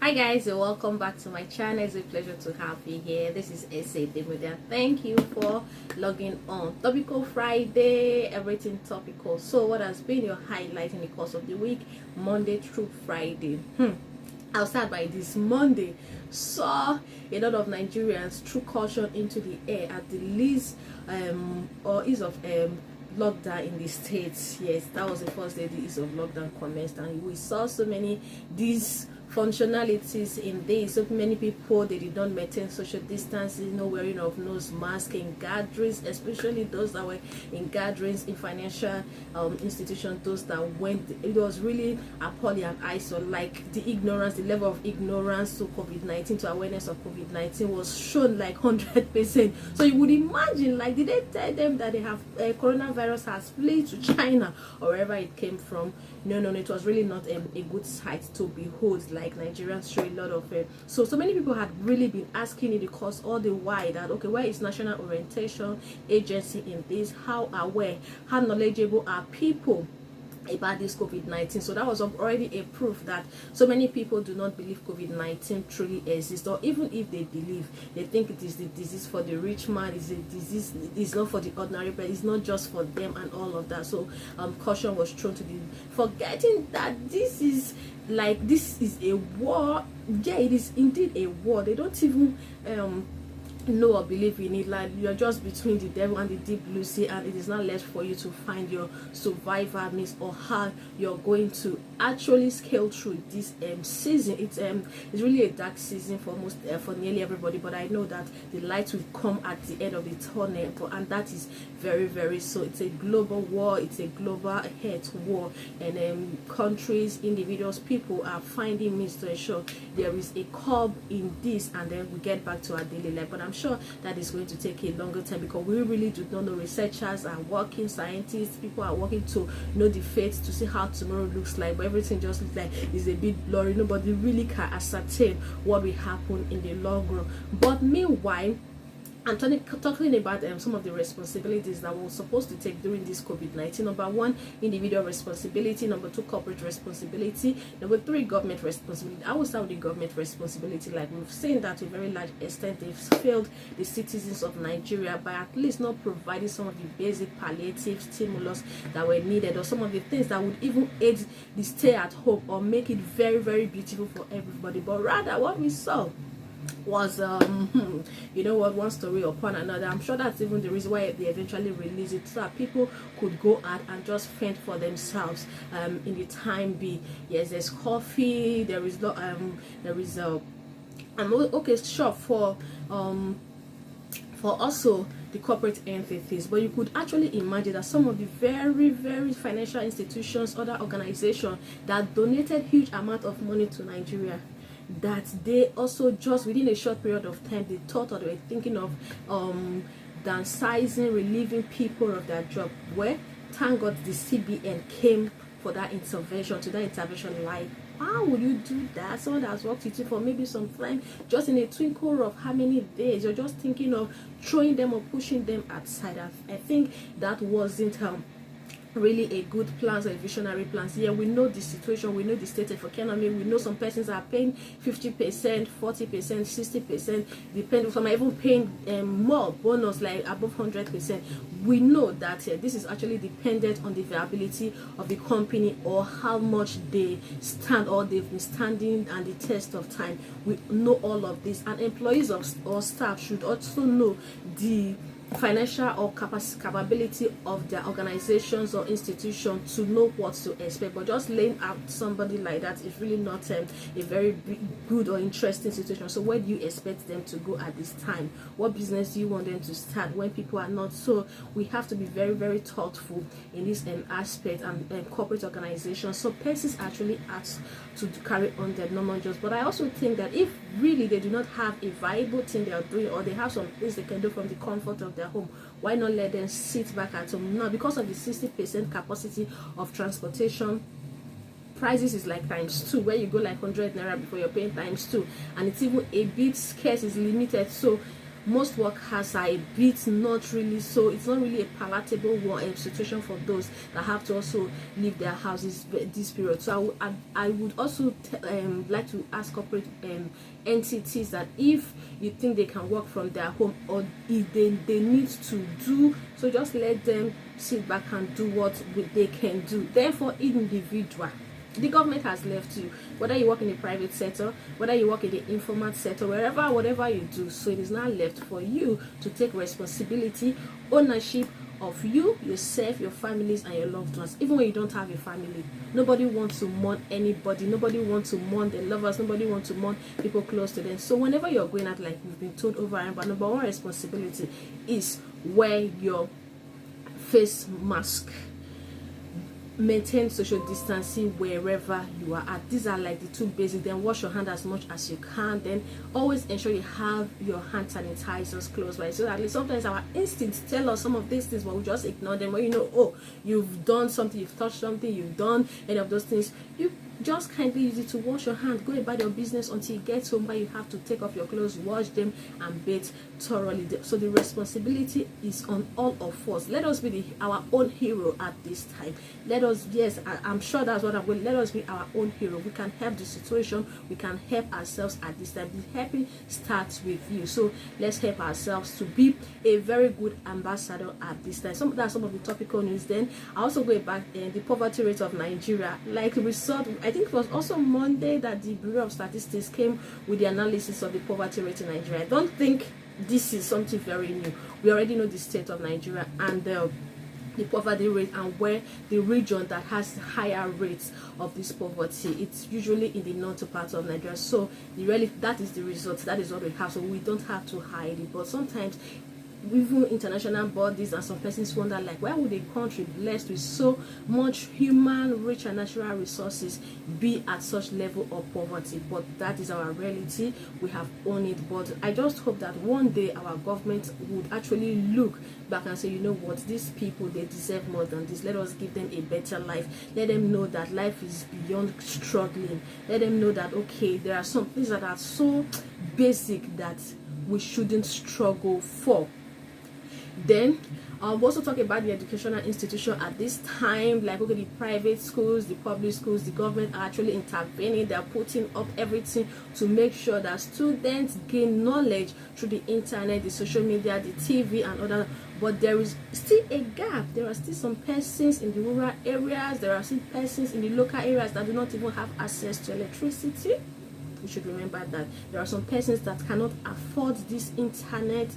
Hi guys, and welcome back to my channel. It's a pleasure to have you here. This is Idemudia. Thank you for logging on. Topical Friday, everything topical. So what has been your highlight in the course of the week, Monday through Friday? I'll start by this. Monday saw a lot of Nigerians threw caution into the air at the least or ease of lockdown in the states. Yes, that was the first day the ease of lockdown commenced, and we saw so many these functionalities in this. So many people, they did not maintain social distancing, no wearing of nose mask in gatherings, especially those that were in gatherings in financial institutions, those that went. It was really appalling and isolated. Like the ignorance, the level of ignorance to COVID-19, to awareness of COVID-19 was shown like 100%. So you would imagine, like, did they tell them that they have coronavirus has fled to China or wherever it came from? No, it was really not a good sight to behold. Like Nigerians show a lot of so many people had really been asking in the course all the while that, okay, where is National Orientation Agency in this? How aware, how knowledgeable are people about this COVID-19? So that was already a proof that so many people do not believe COVID-19 truly exists, or even if they believe, they think it is the disease for the rich man, it's a disease, it's not for the ordinary person, it's not just for them and all of that. So caution was thrown to the, forgetting that this is a war. Yeah, it is indeed a war. They don't even know or believe in it. Like, you're just between the devil and the deep blue sea, and it is not left for you to find your survival means or how you're going to actually scale through this season. It's really a dark season for most for nearly everybody, but I know that the light will come at the end of the tunnel, and that is very so. It's a global war, it's a global health war, and countries, individuals, people are finding means to ensure there is a curb in this, and then we get back to our daily life. But I'm sure that is going to take a longer time, because we really do not know. Researchers are working, scientists, people are working to know the fate, to see how tomorrow looks like, but everything just looks like it's a bit blurry. Nobody really can ascertain what will happen in the long run. But meanwhile, I'm talking about some of the responsibilities that we're supposed to take during this COVID-19. Number one, individual responsibility. Number two, corporate responsibility. Number three, government responsibility. I will start with the government responsibility. Like we've seen that to a very large extent, they've failed the citizens of Nigeria by at least not providing some of the basic palliative stimulus that were needed, or some of the things that would even aid the stay at home or make it very beautiful for everybody. But rather, what we saw was you know what, one story upon another. I'm sure that's even the reason why they eventually released it, so that people could go out and just fend for themselves in the time being. Yes, there's coffee, there is okay, sure, for also the corporate entities, but you could actually imagine that some of the very financial institutions, other organizations that donated huge amount of money to Nigeria, that they also just within a short period of time, they thought, or they were thinking of downsizing, relieving people of their job. Where, thank God, the CBN came for that intervention. Like, how would you do that? Someone that has worked with you for maybe some time, just in a twinkle of how many days, you're just thinking of throwing them or pushing them aside. I think that wasn't really a good plans or a visionary plans. Yeah, we know the situation, we know the state of economy, we know some persons are paying 50%, 40%, 60%, depending, some are even paying more bonus, like above 100%. We know that this is actually dependent on the viability of the company, or how much they stand, or they've been standing and the test of time. We know all of this, and employees or staff should also know the financial or capability of their organizations or institutions to know what to expect. But just laying out somebody like that is really not a very good or interesting situation. So where do you expect them to go at this time? What business do you want them to start when people are not? So we have to be very thoughtful in this aspect, and corporate organizations, so persons actually ask to carry on their normal jobs. But I also think that if really they do not have a viable thing they are doing, or they have some things they can do from the comfort of their home, why not let them sit back at home? Now, because of the 60% capacity of transportation, prices is like ×2, where you go like 100 naira before you're paying ×2, and it's even a bit scarce, is limited. So most workers are a bit not really, so it's not really a palatable situation for those that have to also leave their houses this period. So I would also like to ask corporate entities that if you think they can work from their home, or if they need to do so, just let them sit back and do what they can do. Therefore, individual, the government has left you, whether you work in the private sector, whether you work in the informal sector, whatever you do. So it is now left for you to take responsibility, ownership of you, yourself, your families, and your loved ones. Even when you don't have a family, nobody wants to mourn anybody, nobody wants to mourn their lovers, nobody wants to mourn people close to them. So whenever you're going out, like we've been told over and over, number one responsibility is wear your face mask, maintain social distancing wherever you are at. These are like the two basic. Then wash your hand as much as you can. Then always ensure you have your hand sanitizers close by, so at least sometimes our instincts tell us some of these things, but we just ignore them. Or oh, you've done something, you've touched something, you've done any of those things, you just kindly use it to wash your hand, go about your business until you get home, where you have to take off your clothes, wash them, and bathe thoroughly. So the responsibility is on all of us. Let us be our own hero at this time. Let us, yes, I'm sure that's what I'm going. Let us be our own hero. We can help the situation, we can help ourselves at this time. The helping starts with you. So let's help ourselves to be a very good ambassador at this time. That's some of the topical news. Then I also go back in the poverty rate of Nigeria. Like we saw, I think it was also Monday that the Bureau of Statistics came with the analysis of the poverty rate in Nigeria. I don't think this is something very new. We already know the state of Nigeria and the poverty rate, and where the region that has higher rates of this poverty, it's usually in the northern part of Nigeria. So that is the result. That is what we have. So we don't have to hide it. But sometimes even international bodies and some persons wonder, like, why would a country blessed with so much human, rich and natural resources be at such level of poverty? But that is our reality. We have owned it. But I just hope that one day our government would actually look back and say, you know what, these people, they deserve more than this. Let us give them a better life. Let them know that life is beyond struggling. Let them know that, okay, there are some things that are so basic that we shouldn't struggle for. Then we'll also talk about the educational institution at this time, like, okay, the private schools, the public schools, the government are actually intervening. They're putting up everything to make sure that students gain knowledge through the internet, the social media, the TV, and other. But there is still a gap. There are still some persons in the rural areas, there are still persons in the local areas that do not even have access to electricity. We should remember that there are some persons that cannot afford this internet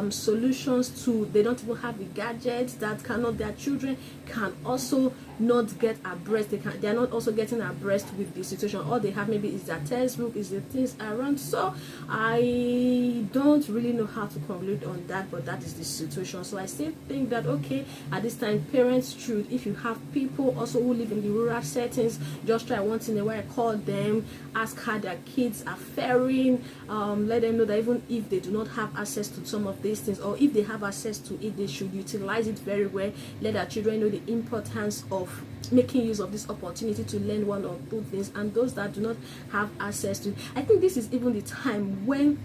solutions to, they don't even have the gadgets, that cannot, their children can also not get abreast, they are not also getting abreast with the situation. All they have maybe is their textbook, is the things around. So I don't really know how to conclude on that, but that is the situation. So I still think that, okay, at this time, parents should, if you have people also who live in the rural settings, just try once in a while, call them, ask how their kids are faring, let them know that even if they do not have access to some of these things, or if they have access to it, they should utilize it very well. Let their children know the importance of making use of this opportunity to learn one or two things. And those that do not have access to, I think this is even the time when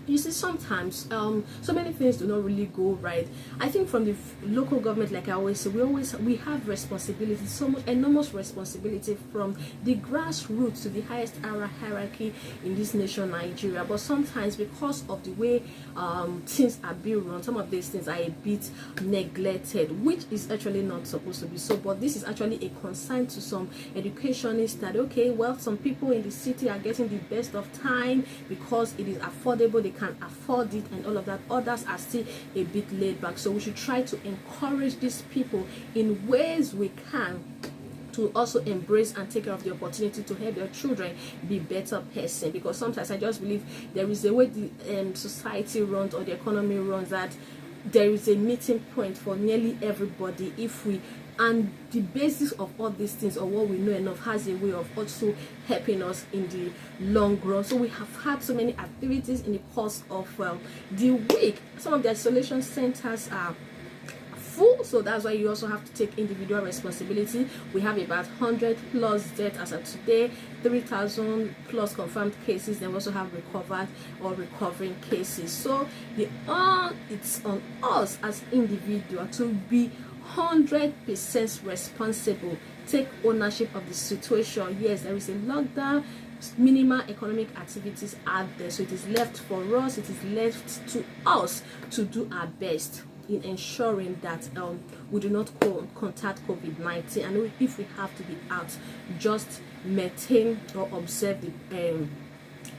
you see sometimes so many things do not really go right. I think from the local government, like I always say, we have responsibility, so much enormous responsibility, from the grassroots to the highest hierarchy in this nation, Nigeria. But sometimes, because of the way things are being run, some of these things are a bit neglected, which is actually not supposed to be so. But this is actually a concern to some educationists that, okay, well, some people in the city are getting the best of time because it is affordable, they can afford it and all of that. Others are still a bit laid back. So we should try to encourage these people in ways we can to also embrace and take care of the opportunity to help their children be better person. Because sometimes I just believe there is a way the society runs, or the economy runs, that there is a meeting point for nearly everybody. If we, and the basis of all these things, or what we know enough, has a way of also helping us in the long run. So we have had so many activities in the course of the week. Some of the isolation centers are full, so that's why you also have to take individual responsibility. We have about 100 plus deaths as of today, 3,000 plus confirmed cases. Then we also have recovered or recovering cases. So it's on us as individuals to be 100% responsible, take ownership of the situation. Yes, there is a lockdown, minimal economic activities are there, so it is left for us, it is left to us to do our best in ensuring that we do not contact COVID-19, and if we have to be out, just maintain or observe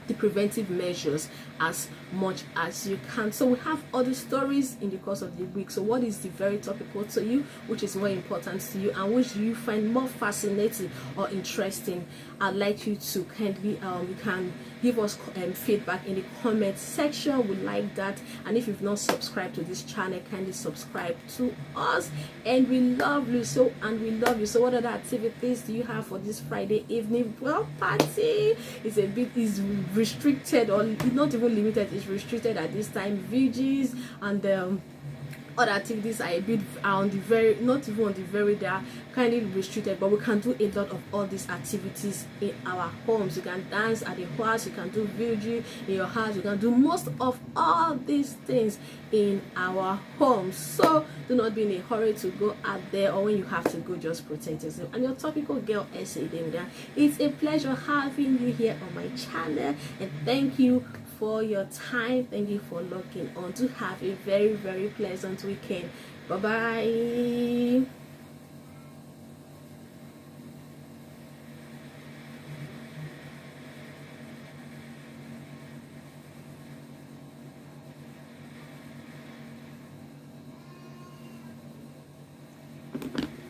the preventive measures as much as you can. So we have other stories in the course of the week. So what is the very topical to you, which is more important to you, and which you find more fascinating or interesting? I'd like you to kindly you can give us feedback in the comment section. We like that. And if you've not subscribed to this channel, kindly subscribe to us, and we love you. So what other activities do you have for this Friday evening? Well, party is restricted, or not even limited, it's restricted at this time. VGs and other activities are a bit on the very, not even on the very, they are kindly restricted, but we can do a lot of all these activities in our homes. You can dance at the house, you can do VG in your house, you can do most of all these things in our homes. So do not be in a hurry to go out there, or when you have to go, just protect yourself. And your topical girl, Idemudia, it's a pleasure having you here on my channel, and thank you for your time. Thank you for logging on. To have a very, very pleasant weekend. Bye bye.